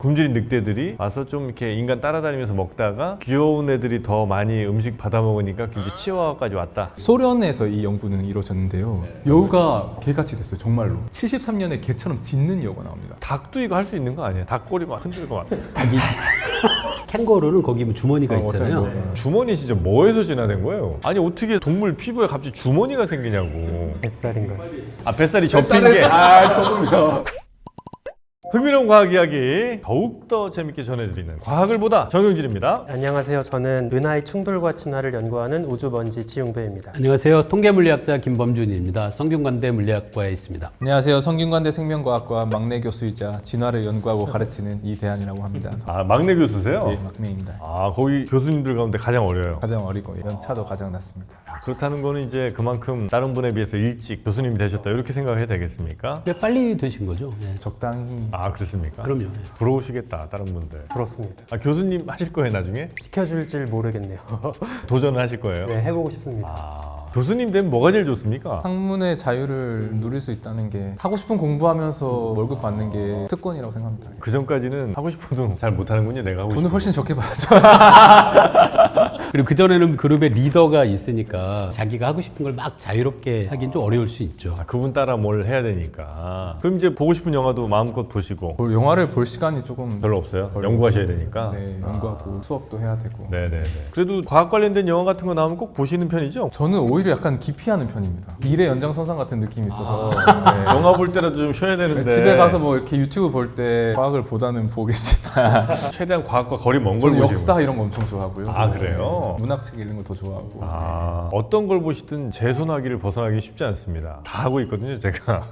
굶주린 늑대들이 와서 좀 이렇게 인간 따라다니면서 먹다가 귀여운 애들이 더 많이 음식 받아 먹으니까 굉장히 치와와까지 왔다. 소련에서 이 연구는 이루어졌는데요. 여우가 개같이 됐어요. 정말로. 73년에 개처럼 짖는 여우가 나옵니다. 닭도 이거 할 수 있는 거 아니야? 닭꼬리 막 흔들고 막. 닭이 캥거루는 거기 뭐 주머니가 있잖아요. 어차피 주머니 진짜 뭐에서 진화된 거예요? 아니 어떻게 동물 피부에 갑자기 주머니가 생기냐고. 뱃살인가요? 아 뱃살이 접힌 게. 조금요. 흥미로운 과학 이야기 더욱더 재밌게 전해드리는 과학을 보다 정영진입니다. 안녕하세요. 저는 은하의 충돌과 진화를 연구하는 우주먼지 지용배입니다. 안녕하세요. 통계물리학자 김범준입니다. 성균관대 물리학과에 있습니다. 안녕하세요. 성균관대 생명과학과 막내 교수이자 진화를 연구하고 가르치는 이대한이라고 합니다. 아 막내 교수세요? 네, 막내입니다. 아 거기 교수님들 가운데 가장 어려요. 가장 어리고 연차도 가장 낮습니다. 그렇다는 거는 이제 그만큼 다른 분에 비해서 일찍 교수님이 되셨다 이렇게 생각해야 되겠습니까? 꽤 빨리 되신 거죠? 네. 적당히 아 그렇습니까? 그럼요. 부러우시겠다 다른 분들. 부럽습니다. 아 교수님 하실 거예요 나중에? 시켜줄 줄 모르겠네요. 도전을 하실 거예요? 네, 해보고 싶습니다. 아 교수님 되면 뭐가 제일 좋습니까? 학문의 자유를 누릴 수 있다는 게 하고 싶은 공부하면서 월급 받는 게 특권이라고 생각합니다. 그 전까지는 하고 싶어도 잘 못하는군요 내가 하고 돈을 싶은 훨씬 적게 받았죠. 그리고 그전에는 그룹에 리더가 있으니까 자기가 하고 싶은 걸 막 자유롭게 하긴 좀 어려울 수 있죠. 아, 그분 따라 뭘 해야 되니까 그럼 이제 보고 싶은 영화도 마음껏 보시고 영화를 볼 시간이 조금 별로 없어요? 별로 연구하셔야 없어요. 되니까 네, 연구하고 수업도 해야 되고. 네네네 그래도 과학 관련된 영화 같은 거 나오면 꼭 보시는 편이죠? 저는 오히려 약간 기피하는 편입니다. 일의 연장선상 같은 느낌이 있어서 네. 영화 볼 때라도 좀 쉬어야 되는데 집에 가서 뭐 이렇게 유튜브 볼 때 과학을 보다는 보겠지만 최대한 과학과 거리 먼 걸 저는 보시고 역사 이런 거 엄청 좋아하고요. 아, 그래요? 네. 문학책 읽는 거 더 좋아하고. 아, 어떤 걸 보시든 제 손아귀를 벗어나기 쉽지 않습니다. 다 하고 있거든요, 제가.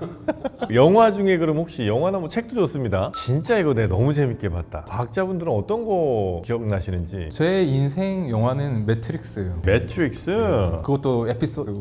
영화 중에 그럼 혹시 영화나 뭐 책도 좋습니다. 진짜 이거 내가 너무 재밌게 봤다. 과학자분들은 어떤 거 기억나시는지. 제 인생 영화는 매트릭스예요. 매트릭스. 그것도 에피소드 1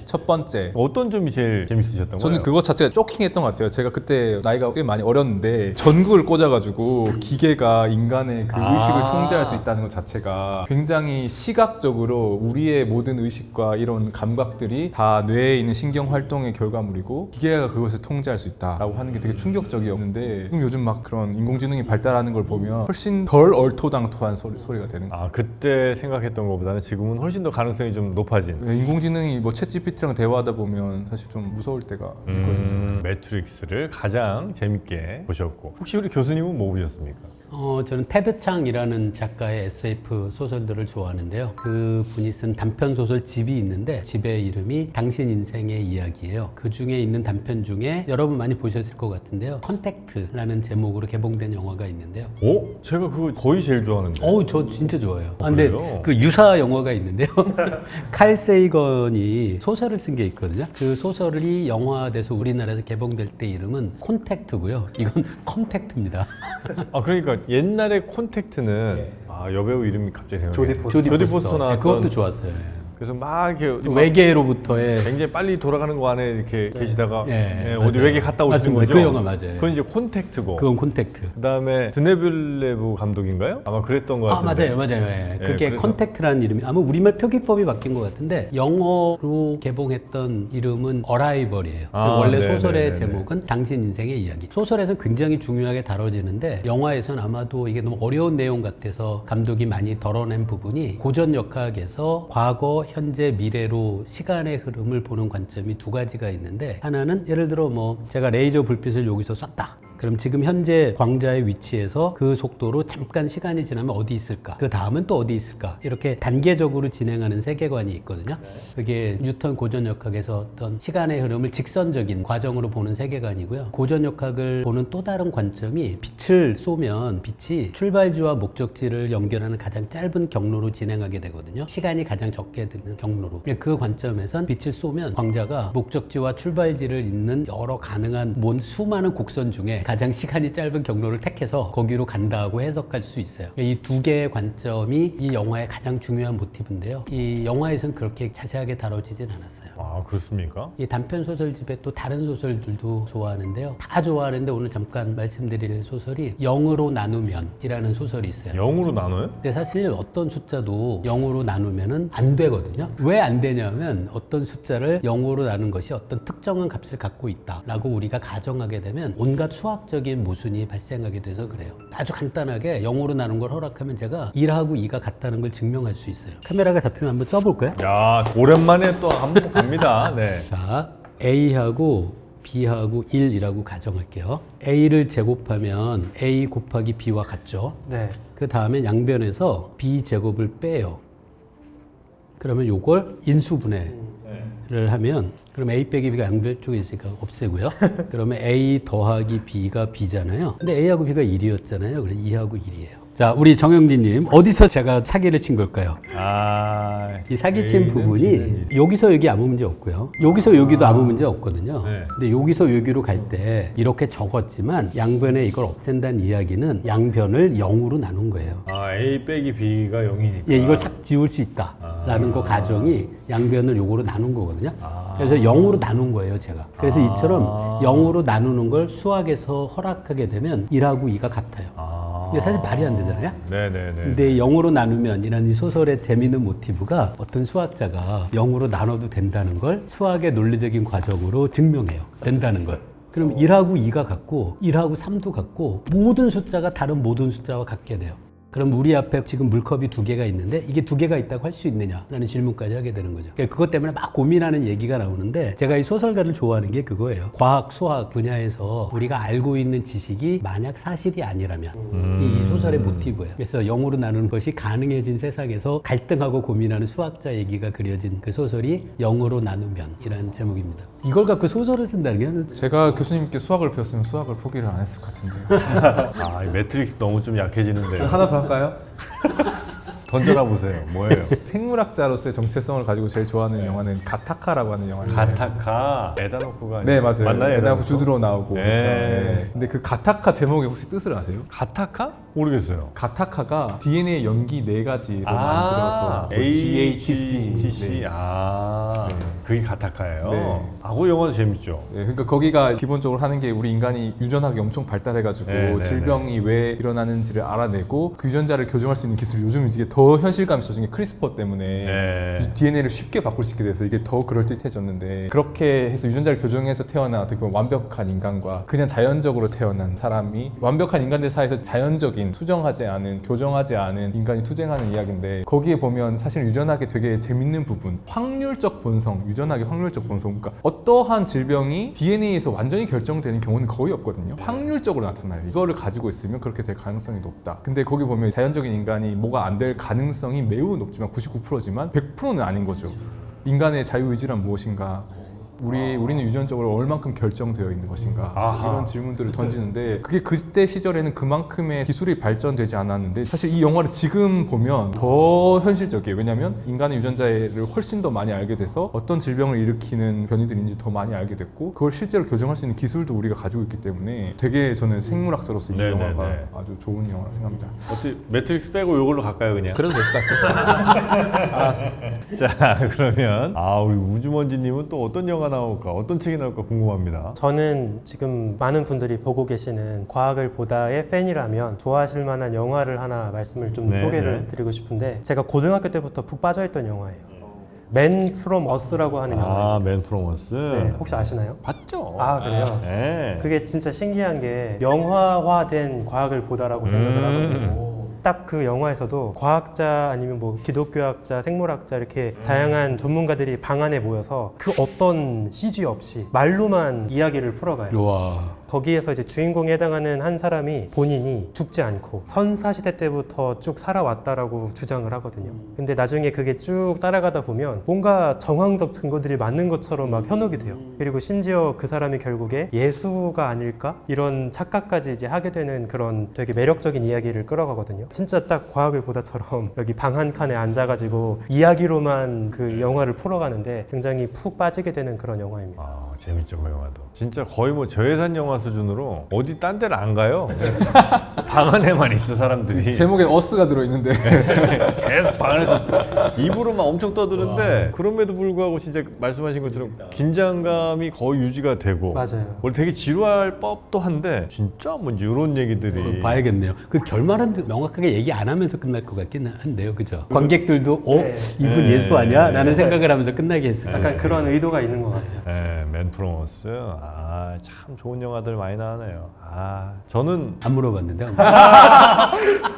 첫 번째. 어떤 점이 제일 재밌으셨던 저는 거예요? 그거 자체가 쇼킹했던 것 같아요. 제가 그때 나이가 꽤 많이 어렸는데 전구를 꽂아가지고 기계가 인간의 그 의식을 통제할 수 있다는 것 자체가 굉장히 시각적으로 우리의 모든 의식과 이런 감각들이 다 뇌에 있는 신경 활동의 결과물이고 기계가 그것을 통제할 수 있다라고 하는 게 되게 충격적이었는데 지금 요즘 막 그런 인공지능이 발달하는 걸 보면 훨씬 덜 얼토당토한 소리가 되는 거예요. 아, 그때 생각했던 것보다는 지금은 훨씬 더 가능성이 좀 높아진. 인공지능이 뭐 챗GPT랑 대화하다 보면 사실 좀 무서울 때가 있거든요. 매트릭스를 가장 재밌게 보셨고 혹시 우리 교수님은 뭐 보셨습니까? 저는 테드 창이라는 작가의 SF 소설들을 좋아하는데요. 그 분이 쓴 단편 소설 집이 있는데 집의 이름이 당신 인생의 이야기예요. 그 중에 있는 단편 중에 여러분 많이 보셨을 것 같은데요. 컨택트라는 제목으로 개봉된 영화가 있는데요. 오? 제가 그거 거의 제일 좋아하는데. 저 진짜 좋아요. 근데 그래요? 그 유사 영화가 있는데요. 칼 세이건이 소설을 쓴 게 있거든요. 그 소설이 영화돼서 우리나라에서 개봉될 때 이름은 콘택트고요. 이건 컨택트입니다. 아 그러니까 옛날에 콘택트는 아 여배우 이름이 갑자기 생각나요. 조디 포스터 나왔던. 그것도 좋았어요. 그래서 막 이렇게 막 외계로부터의 굉장히 빨리 돌아가는 거 안에 이렇게 계시다가 예, 어디 맞아요. 외계 갔다 오시는 맞습니다. 거죠? 그 영화 맞아요. 그건 이제 콘택트고. 그건 콘택트. 그다음에 드네빌레브 감독인가요? 아마 그랬던 것 같은데. 맞아요. 예. 그게 그래서- 컨택트라는 이름이 아마 우리말 표기법이 바뀐 것 같은데 영어로 개봉했던 이름은 어라이벌이에요. 아, 원래 네네네네. 소설의 제목은 당신 인생의 이야기. 소설에서는 굉장히 중요하게 다뤄지는데 영화에서는 아마도 이게 너무 어려운 내용 같아서 감독이 많이 덜어낸 부분이 고전 역학에서 과거, 현재, 미래로 시간의 흐름을 보는 관점이 두 가지가 있는데 하나는 예를 들어 뭐 제가 레이저 불빛을 여기서 쐈다. 그럼 지금 현재 광자의 위치에서 그 속도로 잠깐 시간이 지나면 어디 있을까? 그 다음은 또 어디 있을까? 이렇게 단계적으로 진행하는 세계관이 있거든요. 그게 뉴턴 고전역학에서 어떤 시간의 흐름을 직선적인 과정으로 보는 세계관이고요. 고전역학을 보는 또 다른 관점이 빛을 쏘면 빛이 출발지와 목적지를 연결하는 가장 짧은 경로로 진행하게 되거든요. 시간이 가장 적게 드는 경로로. 그 관점에선 빛을 쏘면 광자가 목적지와 출발지를 잇는 여러 가능한 수많은 곡선 중에 가장 시간이 짧은 경로를 택해서 거기로 간다고 해석할 수 있어요. 이 두 개의 관점이 이 영화의 가장 중요한 모티브인데요. 이 영화에서는 그렇게 자세하게 다뤄지진 않았어요. 아 그렇습니까? 이 단편 소설집에 또 다른 소설들도 좋아하는데요. 다 좋아하는데 오늘 잠깐 말씀드릴 소설이 0으로 나누면이라는 소설이 있어요. 0으로 나눠요? 근데 사실 어떤 숫자도 0으로 나누면은 안 되거든요. 왜 안 되냐면 어떤 숫자를 0으로 나눈 것이 어떤 특정한 값을 갖고 있다라고 우리가 가정하게 되면 온갖 수학 수학적인 모순이 발생하게 돼서 그래요. 아주 간단하게 0으로 나눈 걸 허락하면 제가 1하고 2가 같다는 걸 증명할 수 있어요. 카메라가 잡히면 한번 써볼까요? 야, 오랜만에 또 한 번 갑니다. 네. 자, A하고 B하고 1이라고 가정할게요. A를 제곱하면 A 곱하기 B와 같죠? 네. 그 다음에 양변에서 B 제곱을 빼요. 그러면 요걸 인수분해를 하면 그럼 A 빼기 B가 양변 쪽에 있으니까 없애고요. 그러면 A 더하기 B가 B잖아요. 근데 A하고 B가 1이었잖아요. 그래서 2하고 1이에요. 자, 우리 정영진님 어디서 제가 사기를 친 걸까요? 아, 이 사기친 A는 부분이 B는 여기서 여기 아무 문제 없고요. 여기서 여기도 아무 문제 없거든요. 네. 근데 여기서 여기로 갈 때 이렇게 적었지만 양변에 이걸 없앤다는 이야기는 양변을 0으로 나눈 거예요. 아, A 빼기 B가 0이니까. 예, 이걸 싹 지울 수 있다라는 거 가정이 양변을 요거로 나눈 거거든요. 그래서 0으로 나눈 거예요, 제가. 그래서 이처럼 0으로 나누는 걸 수학에서 허락하게 되면 1하고 2가 같아요. 이게 사실 말이 안 되잖아요. 네네네. 근데 0으로 나누면 이라는 이 소설의 재미있는 모티브가 어떤 수학자가 0으로 나눠도 된다는 걸 수학의 논리적인 과정으로 증명해요. 된다는 걸. 그럼 1하고 2가 같고 1하고 3도 같고 모든 숫자가 다른 모든 숫자와 같게 돼요. 그럼 우리 앞에 지금 물컵이 2개가 있는데 이게 2개가 있다고 할 수 있느냐라는 질문까지 하게 되는 거죠. 그러니까 그것 때문에 막 고민하는 얘기가 나오는데 제가 이 소설가를 좋아하는 게 그거예요. 과학, 수학 분야에서 우리가 알고 있는 지식이 만약 사실이 아니라면 이 소설의 모티브예요. 그래서 0으로 나누는 것이 가능해진 세상에서 갈등하고 고민하는 수학자 얘기가 그려진 그 소설이 0으로 나누면이라는 제목입니다. 이걸 갖고 소설을 쓴다는 게 제가 교수님께 수학을 배웠으면 수학을 포기를 안 했을 것 같은데요. 아, 이 매트릭스 너무 좀 약해지는데요. 하나 더 할까요? 던져라 보세요. 뭐예요? 생물학자로서의 정체성을 가지고 제일 좋아하는 영화는 가타카라고 하는 영화인데. 가타카 에다노크가 네, 맞아요. 맞나요? 에다노크 주드로 나오고. 네. 네. 근데 그 가타카 제목의 혹시 뜻을 아세요? 가타카? 모르겠어요. 가타카가 DNA 연기 4가지로 아, 만들어서 GATC. GATC. 네. 아, 네. 그게 가타카예요. 네. 아, 그 영화도 재밌죠. 네, 그러니까 거기가 기본적으로 하는 게 우리 인간이 유전학이 엄청 발달해가지고 네, 네, 질병이 왜 일어나는지를 알아내고 그 유전자를 교정할 수 있는 기술이 요즘 이게 더 현실감 있어진 게 크리스퍼 때문에 네. DNA를 쉽게 바꿀 수 있게 돼서 이게 더 그럴듯해졌는데 그렇게 해서 유전자를 교정해서 태어난 어떻게 보면 완벽한 인간과 그냥 자연적으로 태어난 사람이 완벽한 인간들 사이에서 자연적인 수정하지 않은 교정하지 않은 인간이 투쟁하는 이야기인데 거기에 보면 사실 유전학의 되게 재밌는 부분 확률적 본성 유전학의 확률적 본성 그러니까 어떠한 질병이 DNA에서 완전히 결정되는 경우는 거의 없거든요. 확률적으로 나타나요. 이거를 가지고 있으면 그렇게 될 가능성이 높다. 근데 거기 보면 자연적인 인간이 뭐가 안 될 가능성이 매우 높지만 99%지만 100%는 아닌 거죠. 인간의 자유의지란 무엇인가? 우리는 유전적으로 얼만큼 결정되어 있는 것인가 아하. 이런 질문들을 던지는데 그게 그때 시절에는 그만큼의 기술이 발전되지 않았는데 사실 이 영화를 지금 보면 더 현실적이에요. 왜냐하면 인간의 유전자를 훨씬 더 많이 알게 돼서 어떤 질병을 일으키는 변이들인지 더 많이 알게 됐고 그걸 실제로 교정할 수 있는 기술도 우리가 가지고 있기 때문에 되게 저는 생물학자로서 이 네네네. 영화가 아주 좋은 영화라고 생각합니다. 어떻게 매트릭스 빼고 이걸로 갈까요, 그냥? 그래도 될 것 같아요. 알았어. 자, 그러면 우리 우주먼지님은 또 어떤 영화 나올까, 어떤 책이 나올까 궁금합니다. 저는 지금 많은 분들이 보고 계시는 과학을 보다의 팬이라면 좋아하실 만한 영화를 하나 말씀을 좀 네, 소개를 네. 드리고 싶은데 제가 고등학교 때부터 푹 빠져있던 영화예요. 맨 프롬 어스라고 하는 영화예요. 맨 프롬 어스. 네, 혹시 아시나요? 봤죠. 아, 그래요? 네. 그게 진짜 신기한 게 영화화된 과학을 보다라고 생각을 하거든요. 딱 그 영화에서도 과학자 아니면 뭐 기독교학자, 생물학자 이렇게 다양한 전문가들이 방 안에 모여서 그 어떤 CG 없이 말로만 이야기를 풀어가요. 와. 거기에서 이제 주인공에 해당하는 한 사람이 본인이 죽지 않고 선사시대 때부터 쭉 살아왔다라고 주장을 하거든요. 근데 나중에 그게 쭉 따라가다 보면 뭔가 정황적 증거들이 맞는 것처럼 막 현혹이 돼요. 그리고 심지어 그 사람이 결국에 예수가 아닐까? 이런 착각까지 이제 하게 되는 그런 되게 매력적인 이야기를 끌어가거든요. 진짜 딱 과학을 보다처럼 여기 방 한 칸에 앉아가지고 이야기로만 그 영화를 풀어가는데 굉장히 푹 빠지게 되는 그런 영화입니다. 재밌죠, 그 영화도. 진짜 거의 뭐 저예산 영화 수준으로 어디 딴 데를 안 가요. 방 안에만 있어, 사람들이. 제목에 어스가 들어있는데 계속 방 안에서 입으로만 엄청 떠드는데 그럼에도 불구하고 진짜 말씀하신 것처럼 긴장감이 거의 유지가 되고 맞아요. 원래 되게 지루할 법도 한데 진짜 뭐 이런 얘기들이 봐야겠네요. 그 결말은 명확하게 얘기 안 하면서 끝날 것 같긴 한데요, 그죠? 관객들도 네. 이분 네. 예수 아니야? 라는 네. 생각을 하면서 끝나게 했어요. 약간 그런 의도가 있는 것 같아요. 맨 프롬 어스. 참 좋은 영화다. 영화들 많이 나오네요. 저는 안 물어봤는데.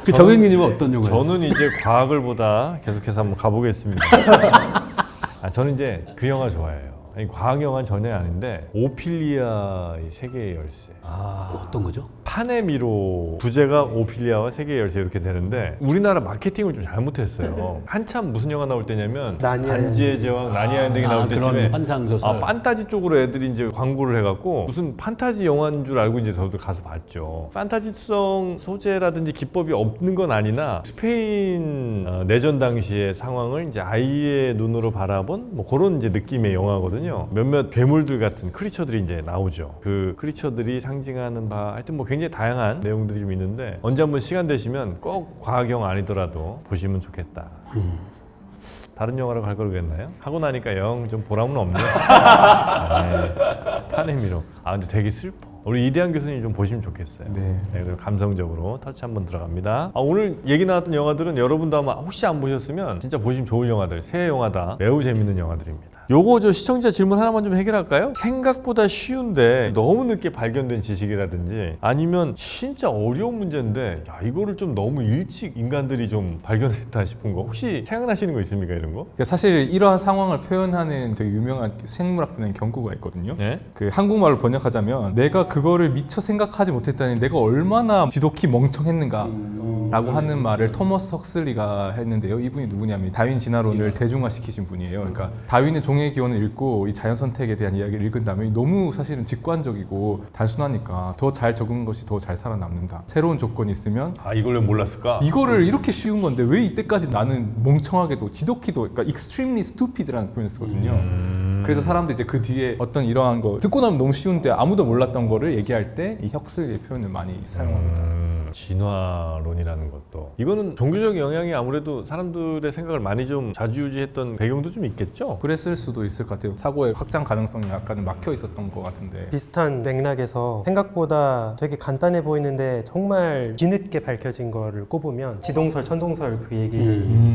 그 정영민님은 어떤 영화예요? 저는 이제 과학을 보다 계속해서 한번 가보겠습니다. 저는 이제 그 영화 좋아해요. 아니, 과학 영화는 전혀 아닌데 오피리아의 세계의 열쇠. 어떤 거죠? 파네미로 부제가 오피리아와 세계의 열쇠 이렇게 되는데 우리나라 마케팅을 좀 잘못했어요. 한참 무슨 영화 나올 때냐면 나니아 반지의 제왕, 나니아 연등이 나올 때쯤에 그런 환상 소설. 판타지 쪽으로 애들이 이제 광고를 해갖고 무슨 판타지 영화인 줄 알고 이제 저도 가서 봤죠. 판타지성 소재라든지 기법이 없는 건 아니나 스페인 내전 당시의 상황을 이제 아이의 눈으로 바라본 뭐 그런 이제 느낌의 영화거든요. 몇몇 괴물들 같은 크리처들이 이제 나오죠. 그 크리처들이 상징하는 바 하여튼 뭐 굉장히 다양한 내용들이 좀 있는데 언제 한번 시간 되시면 꼭 과학 영화 아니더라도 보시면 좋겠다. 다른 영화로 갈 걸 그랬나요? 하고 나니까 영 좀 보람은 없네. 파네미로. 근데 되게 슬퍼. 우리 이대한 교수님 좀 보시면 좋겠어요. 네. 그리고 감성적으로 터치 한번 들어갑니다. 오늘 얘기 나왔던 영화들은 여러분도 아마 혹시 안 보셨으면 진짜 보시면 좋을 영화들, 새 영화다. 매우 재밌는 영화들입니다. 요거 저 시청자 질문 하나만 좀 해결할까요? 생각보다 쉬운데 너무 늦게 발견된 지식이라든지 아니면 진짜 어려운 문제인데 이거를 좀 너무 일찍 인간들이 좀 발견했다 싶은 거 혹시 생각나시는 거 있습니까? 이런 거? 그러니까 사실 이러한 상황을 표현하는 되게 유명한 생물학적인 경구가 있거든요. 네? 그 한국말로 번역하자면 내가 그거를 미처 생각하지 못했다니 내가 얼마나 지독히 멍청했는가 라고 하는 말을 토머스 헉슬리가 했는데요. 이분이 누구냐면 다윈 진화론을 대중화시키신 분이에요. 그러니까 다윈의 종의 기원을 읽고 이 자연 선택에 대한 이야기를 읽은 다음에 너무 사실은 직관적이고 단순하니까 더 잘 적은 것이 더 잘 살아남는다. 새로운 조건이 있으면 이걸 왜 몰랐을까? 이거를 이렇게 쉬운 건데 왜 이때까지 나는 멍청하게도 지독히도 그러니까 extremely stupid라는 표현을 쓰거든요. 그래서 사람들이 이제 그 뒤에 어떤 이러한 거 듣고 나면 너무 쉬운데 아무도 몰랐던 거를 얘기할 때 이 혁슬리의 표현을 많이 사용합니다. 진화론이라는 것도 이거는 종교적 영향이 아무래도 사람들의 생각을 많이 좀 좌지우지했던 배경도 좀 있겠죠? 그랬을 수도 있을 것 같아요. 사고의 확장 가능성이 약간 막혀 있었던 것 같은데 비슷한 맥락에서 생각보다 되게 간단해 보이는데 정말 뒤늦게 밝혀진 거를 꼽으면 지동설, 천동설 그 얘기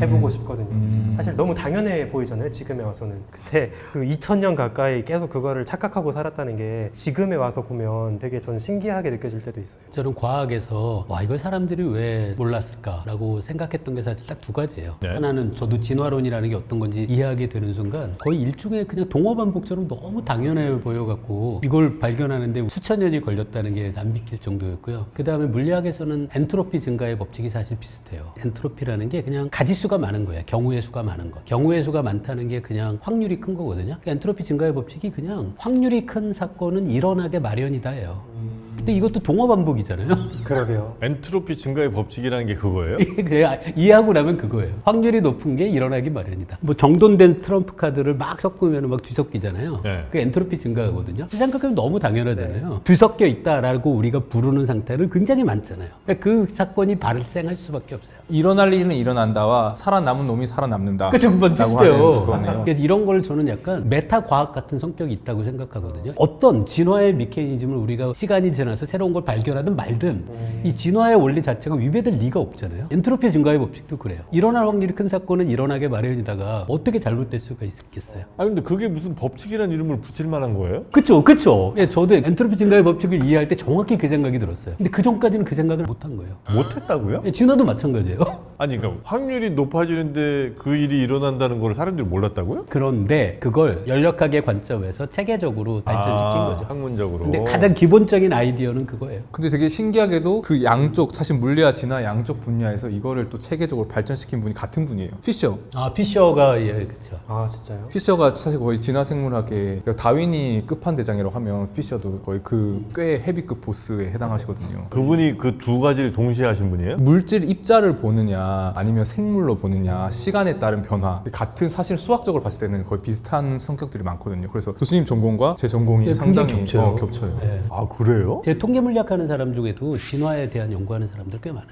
해보고 싶거든요. 사실 너무 당연해 보이잖아요, 지금에 와서는. 근데 그 2000년 가까이 계속 그거를 착각하고 살았다는 게 지금에 와서 보면 되게 전 신기하게 느껴질 때도 있어요. 저는 과학에서 이걸 사람들이 왜 몰랐을까라고 생각했던 게 사실 딱 두 가지예요. 네. 하나는 저도 진화론이라는 게 어떤 건지 이해하게 되는 순간 거의 일종의 그냥 동어반복처럼 너무 당연해 보여갖고 이걸 발견하는데 수천 년이 걸렸다는 게 안 믿길 정도였고요. 그 다음에 물리학에서는 엔트로피 증가의 법칙이 사실 비슷해요. 엔트로피라는 게 그냥 가지수가 많은 거예요. 경우의 수가 많은 거. 경우의 수가 많다는 게 그냥 확률이 큰 거거든요. 그러니까 엔트로피 증가의 법칙이 그냥 확률이 큰 사건은 일어나게 마련이다예요. 근데 이것도 동어 반복이잖아요. 그러게요. 엔트로피 증가의 법칙이라는 게 그거예요? 그래, 이해하고 나면 그거예요. 확률이 높은 게 일어나기 마련이다. 뭐 정돈된 트럼프 카드를 막 섞으면 막 뒤섞이잖아요. 네. 그 엔트로피 증가거든요. 생각하면 너무 당연하잖아요. 뒤섞여 있다라고 우리가 부르는 상태는 굉장히 많잖아요. 그러니까 그 사건이 발생할 수밖에 없어요. 일어날 일은 일어난다와 살아남은 놈이 살아남는다. 그쵸, 그건 비슷해요. 그거네요. 그러니까 이런 걸 저는 약간 메타 과학 같은 성격이 있다고 생각하거든요. 어떤 진화의 메커니즘을 우리가 시간이 지나서 새로운 걸 발견하든 말든 이 진화의 원리 자체가 위배될 리가 없잖아요. 엔트로피 증가의 법칙도 그래요. 일어날 확률이 큰 사건은 일어나게 마련이다가 어떻게 잘못될 수가 있겠어요? 근데 그게 무슨 법칙이라는 이름을 붙일 만한 거예요? 그쵸. 예, 저도 엔트로피 증가의 법칙을 이해할 때 정확히 그 생각이 들었어요. 근데 그 전까지는 그 생각을 못 한 거예요. 못했다고요? 예, 진화도 마찬가지예요. 아니 그러니까 확률이 높아지는데 그 일이 일어난다는 걸 사람들이 몰랐다고요? 그런데 그걸 연력학의 관점에서 체계적으로 발전시킨 거죠. 학문적으로. 근데 가장 기본적인 아이디어는 그거예요. 근데 되게 신기하게도 그 양쪽 사실 물리와 진화 양쪽 분야에서 이거를 또 체계적으로 발전시킨 분이 같은 분이에요. 피셔. 피셔가 그렇죠. 진짜요? 피셔가 사실 거의 진화 생물학의 그러니까 다윈이 끝판대장이라고 하면 피셔도 거의 그 꽤 헤비급 보스에 해당하시거든요. 그분이 그 두 가지를 동시에 하신 분이에요? 물질 입자를 보느냐 아니면 생물로 보느냐 시간에 따른 변화 같은 사실 수학적으로 봤을 때는 거의 비슷한 성격들이 많거든요. 그래서 교수님 전공과 제 전공이 네, 상당히 굉장히 겹쳐요. 네. 그래요? 제 통계 물리학하는 사람 중에도 진화에 대한 연구하는 사람들 꽤 많아요.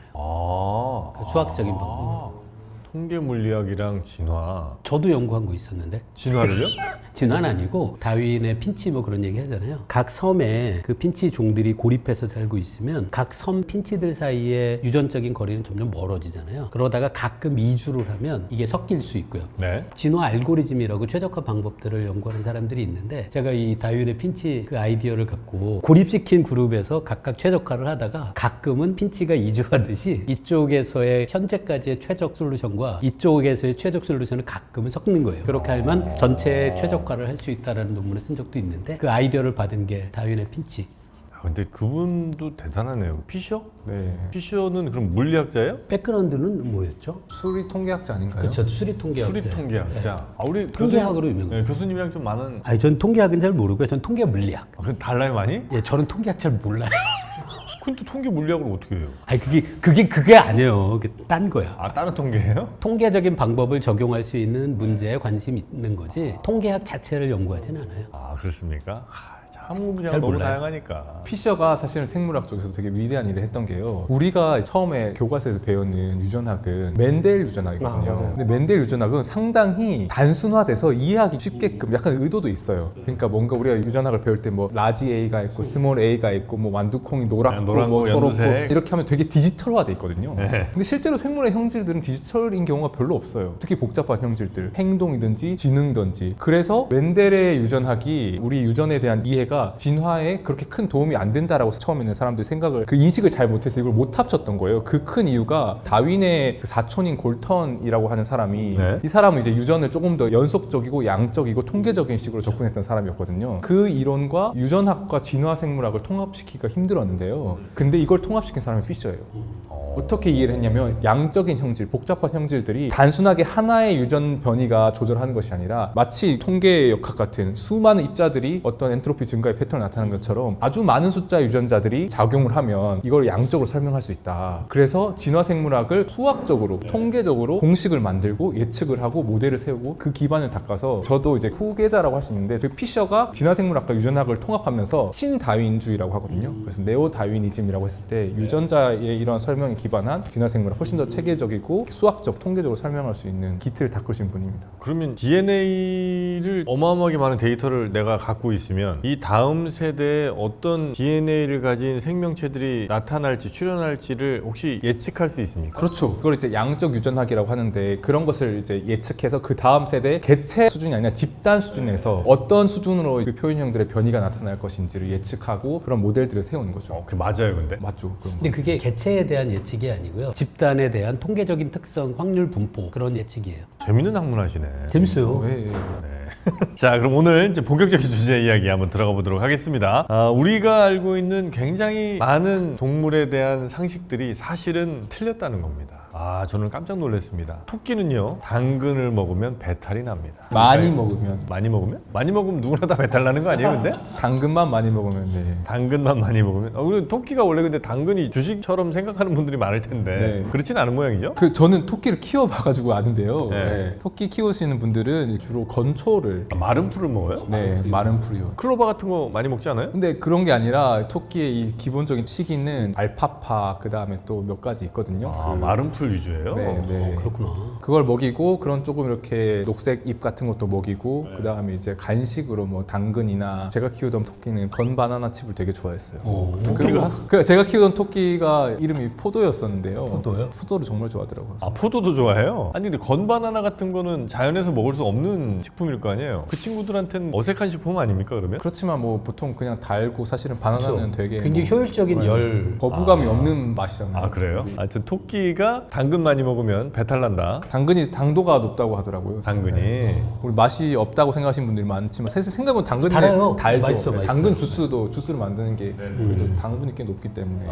그 수학적인 방법. 통계 물리학이랑 진화. 저도 연구한 거 있었는데 진화를요? 진화는 아니고 다윈의 핀치 뭐 그런 얘기 하잖아요. 각 섬에 그 핀치 종들이 고립해서 살고 있으면 각 섬 핀치들 사이에 유전적인 거리는 점점 멀어지잖아요. 그러다가 가끔 이주를 하면 이게 섞일 수 있고요. 네. 진화 알고리즘이라고 최적화 방법들을 연구하는 사람들이 있는데 제가 이 다윈의 핀치 그 아이디어를 갖고 고립시킨 그룹에서 각각 최적화를 하다가 가끔은 핀치가 이주하듯이 이쪽에서의 현재까지의 최적 솔루션과 이쪽에서의 최적 솔루션을 가끔은 섞는 거예요. 그렇게 하면 전체 최적화를 할 수 있다라는 논문을 쓴 적도 있는데 그 아이디어를 받은 게 다윈의 핀치. 아, 근데 그분도 대단하네요. 피셔? 네. 피셔는 그럼 물리학자예요? 백그라운드는 뭐였죠? 수리 통계학자 아닌가요? 그렇죠. 수리 통계학. 수리 통계학자. 아, 우리 통계학으로 유명해요. 교수님이랑 좀 많은. 아니 전 통계학은 잘 모르고요. 전 통계 물리학. 아, 근데 달라요 많이? 예, 저는 통계학 잘 몰라요. 근데 통계 물리학을 어떻게 해요? 아니 그게 아니에요. 그게 딴 거야. 아, 다른 통계예요? 통계적인 방법을 적용할 수 있는 문제에 관심이 있는 거지 통계학 자체를 연구하진 않아요. 아, 그렇습니까? 참 그냥 잘 너무 몰라요. 다양하니까. 피셔가 사실은 생물학 쪽에서 되게 위대한 일을 했던 게요. 우리가 처음에 교과서에서 배우는 유전학은 멘델 유전학이거든요. 아, 맞아요. 근데 멘델 유전학은 상당히 단순화돼서 이해하기 쉽게끔 약간 의도도 있어요. 그러니까 뭔가 우리가 유전학을 배울 때 뭐 라지 A가 있고 스몰 A가 있고 뭐 완두콩이 노랗고 노랗고 뭐 초록고 연두색. 이렇게 하면 되게 디지털화돼 있거든요. 네. 근데 실제로 생물의 형질들은 디지털인 경우가 별로 없어요. 특히 복잡한 형질들, 행동이든지 지능이든지. 그래서 멘델의 유전학이 우리 유전에 대한 이해가 진화에 그렇게 큰 도움이 안 된다라고 처음에는 사람들이 생각을 그 인식을 잘 못해서 이걸 못 합쳤던 거예요. 그 큰 이유가 다윈의 그 사촌인 골턴이라고 하는 사람이 네. 이 사람은 이제 유전을 조금 더 연속적이고 양적이고 통계적인 식으로 접근했던 사람이었거든요. 그 이론과 유전학과 진화 생물학을 통합시키기가 힘들었는데요. 근데 이걸 통합시킨 사람이 피셔예요. 어떻게 이해를 했냐면 양적인 형질, 복잡한 형질들이 단순하게 하나의 유전 변이가 조절하는 것이 아니라 마치 통계 역학 같은 수많은 입자들이 어떤 엔트로피 증가의 패턴을 나타내는 것처럼 아주 많은 숫자의 유전자들이 작용을 하면 이걸 양적으로 설명할 수 있다. 그래서 진화 생물학을 수학적으로, 통계적으로 공식을 만들고 예측을 하고 모델을 세우고 그 기반을 닦아서 저도 이제 후계자라고 할 수 있는데 그 피셔가 진화 생물학과 유전학을 통합하면서 신다윈주의라고 하거든요. 그래서 네오 다윈이즘이라고 했을 때 유전자의 이런 설명이 기반한 진화 생물학 훨씬 더 체계적이고 수학적, 통계적으로 설명할 수 있는 기틀을 닦으신 분입니다. 그러면 DNA를 어마어마하게 많은 데이터를 내가 갖고 있으면 이 다음 세대에 어떤 DNA를 가진 생명체들이 나타날지 출현할지를 혹시 예측할 수 있습니까? 그렇죠. 그걸 이제 양적 유전학이라고 하는데 그런 것을 이제 예측해서 그 다음 세대 개체 수준이 아니라 집단 수준에서 어떤 수준으로 그 표현형들의 변이가 나타날 것인지를 예측하고 그런 모델들을 세우는 거죠. 그 맞아요, 근데? 맞죠. 그런 거. 근데 그게 개체에 대한 예측이 아니고요. 집단에 대한 통계적인 특성, 확률 분포 그런 예측이에요. 재밌는 학문하시네. 재밌어요. 예, 예. 자, 그럼 오늘 이제 본격적인 주제 이야기 한번 들어가 보도록 하겠습니다. 우리가 알고 있는 굉장히 많은 동물에 대한 상식들이 사실은 틀렸다는 겁니다. 저는 깜짝 놀랐습니다. 토끼는요, 당근을 먹으면 배탈이 납니다. 많이 먹으면 많이 먹으면? 많이 먹으면 누구나 다 배탈 나는 거 아니에요, 근데? 당근만 많이 먹으면 네. 당근만 많이 먹으면? 우리 토끼가 원래 근데 당근이 주식처럼 생각하는 분들이 많을 텐데 네. 그렇진 않은 모양이죠? 저는 토끼를 키워봐가지고 아는데요. 네. 네. 토끼 키우시는 분들은 주로 건초를 마른 풀을 먹어요? 네, 마른 풀이요. 클로버 같은 거 많이 먹지 않아요? 근데 그런 게 아니라 토끼의 이 기본적인 식이는 알파파 그 다음에 또 몇 가지 있거든요. 마른 풀 위주예요? 네, 네. 그렇구나. 그걸 먹이고 그런 조금 이렇게 녹색 잎 같은 것도 먹이고 그 다음에 이제 간식으로 뭐 당근이나 제가 키우던 토끼는 건 바나나 칩을 되게 좋아했어요. 토끼가? 그 제가 키우던 토끼가 이름이 포도였었는데요. 포도요? 포도를 정말 좋아하더라고요. 포도도 좋아해요? 아니 근데 건바나나 같은 거는 자연에서 먹을 수 없는 식품일 거 아니에요? 그 친구들한테는 어색한 식품 아닙니까 그러면? 그렇지만 뭐 보통 그냥 달고 사실은 바나나는 그렇죠. 되게 굉장히 뭐 효율적인 열. 거부감이 없는 맛이잖아요. 그래요? 하여튼 토끼가 당근 많이 먹으면 배탈 난다. 당근이 당도가 높다고 하더라고요. 당근이. 우리 맛이 없다고 생각하시는 분들이 많지만 사실 생각해보면 당근이 달아요. 달죠. 맛있어, 맛있어. 당근 주스를 만드는 게 그래도 당분이 꽤 높기 때문에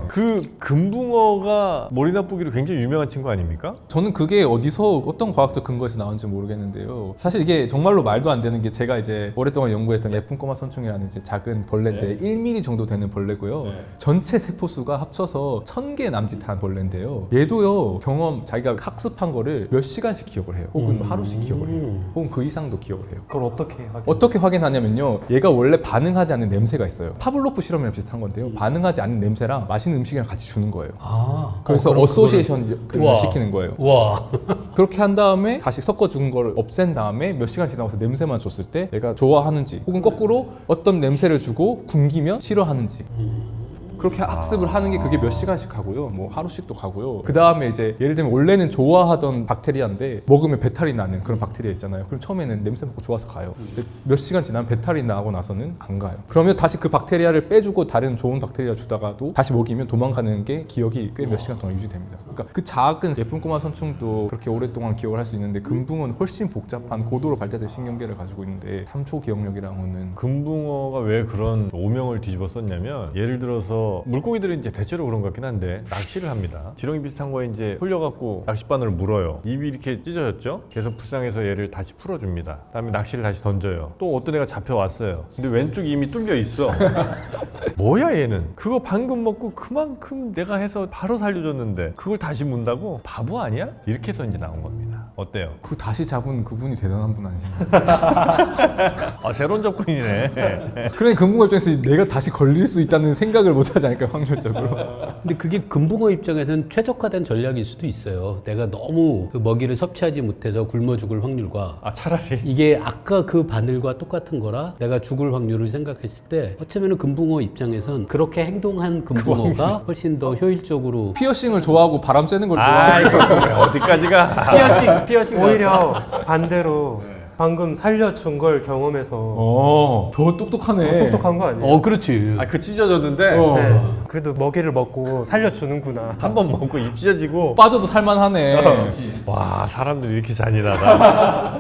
그 금붕어가 머리 나쁘기로 굉장히 유명한 친구 아닙니까? 저는 그게 어디서 어떤 과학적 근거에서 나온지 모르겠는데요. 사실 이게 정말로 말도 안 되는 게 제가 이제 오랫동안 연구했던 예쁜 꼬마 선충이라는 이제 작은 벌레인데 1mm 정도 되는 벌레고요. 전체 세포수가 합쳐서 1000개 남짓한 벌레인데요. 얘도요 경험 자기가 학습한 거를 몇 시간씩 기억을 해요. 혹은 하루씩 기억을 해요. 혹은 그 이상도 기억을 해요. 그걸 어떻게 하게? 어떻게 확인하냐면요. 얘가 원래 반응하지 않는 냄새가 있어요. 파블로프 실험이랑 비슷한 건데요. 반응하지 않는 냄새랑 맛있는 음식이랑 같이 주는 거예요. 아, 그래서 그럼 어소시에이션을 우와. 시키는 거예요. 와. 그렇게 한 다음에 다시 섞어준 걸 없앤 다음에 몇 시간 지나서 냄새만 줬을 때 얘가 좋아하는지 혹은 거꾸로 어떤 냄새를 주고 굶기면 싫어하는지 그렇게 학습을 하는 게 그게 몇 시간씩 가고요. 뭐 하루씩도 가고요. 그 다음에 이제 예를 들면 원래는 좋아하던 박테리아인데 먹으면 배탈이 나는 그런 박테리아 있잖아요. 그럼 처음에는 냄새 맡고 좋아서 가요. 근데 몇 시간 지나면 배탈이 나고 나서는 안 가요. 그러면 다시 그 박테리아를 빼주고 다른 좋은 박테리아 주다가도 다시 먹이면 도망가는 게 기억이 꽤 몇 시간 동안 유지됩니다. 그러니까 그 작은 예쁜 꼬마 선충도 그렇게 오랫동안 기억을 할 수 있는데 금붕어는 훨씬 복잡한 고도로 발달된 신경계를 가지고 있는데 3초 기억력이라고는 금붕어가 왜 그런 오명을 뒤집어 썼냐면 예를 들어서 물고기들은 이제 대체로 그런 것 같긴 한데 낚시를 합니다. 지렁이 비슷한 거에 이제 홀려갖고 낚싯바늘을 물어요. 입이 이렇게 찢어졌죠? 그래서 불쌍해서 얘를 다시 풀어줍니다. 그다음에 낚시를 다시 던져요. 또 어떤 애가 잡혀왔어요. 근데 왼쪽이 이미 뚫려 있어. 뭐야 얘는? 그거 방금 먹고 그만큼 내가 해서 바로 살려줬는데 그걸 다시 문다고? 바보 아니야? 이렇게 해서 이제 나온 겁니다. 어때요? 그 다시 잡은 그분이 대단한 분 아니신가요? 아 새로운 접근이네. 그러니 금붕어 입장에서 내가 다시 걸릴 수 있다는 생각을 못 하지 않을까요, 확률적으로? 근데 그게 금붕어 입장에서는 최적화된 전략일 수도 있어요. 내가 너무 그 먹이를 섭취하지 못해서 굶어 죽을 확률과 아 차라리 이게 아까 그 바늘과 똑같은 거라 내가 죽을 확률을 생각했을 때 어쩌면 금붕어 입장에선 그렇게 행동한 금붕어가 훨씬 더 효율적으로 피어싱을 좋아하고 바람 쐬는 걸 좋아하고 아이고 어디까지가? 피어싱 오히려 반대로 방금 살려준 걸 경험해서 더 똑똑하네. 더 똑똑한 거 아니에요? 그렇지. 아 그 찢어졌는데 네. 그래도 먹이를 먹고 살려주는구나. 한 번 먹고 입 찢어지고 빠져도 살만하네. 와 사람들이 이렇게 잔인하다.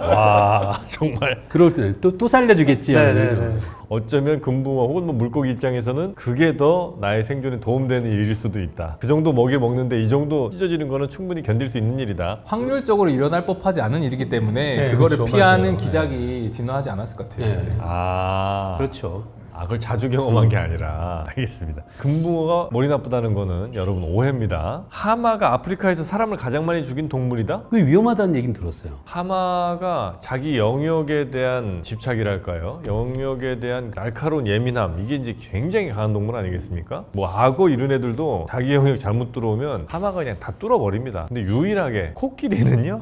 와 정말 그럴 때는 또 살려주겠지. 네네네. 어쩌면 금붕어 혹은 뭐 물고기 입장에서는 그게 더 나의 생존에 도움되는 일일 수도 있다. 그 정도 먹이 먹는데 이 정도 찢어지는 거는 충분히 견딜 수 있는 일이다. 확률적으로 일어날 법하지 않은 일이기 때문에 네, 그거를 그렇죠. 피하는 맞아요. 기작이 진화하지 않았을 것 같아요. 네. 아 그렇죠. 아, 그걸 자주 경험한 게 아니라 알겠습니다. 금붕어가 머리 나쁘다는 거는 여러분 오해입니다. 하마가 아프리카에서 사람을 가장 많이 죽인 동물이다? 그게 위험하다는 얘기는 들었어요. 하마가 자기 영역에 대한 집착이랄까요? 영역에 대한 날카로운 예민함 이게 이제 굉장히 강한 동물 아니겠습니까? 뭐 악어 이런 애들도 자기 영역 잘못 들어오면 하마가 그냥 다 뚫어버립니다. 근데 유일하게 코끼리는요?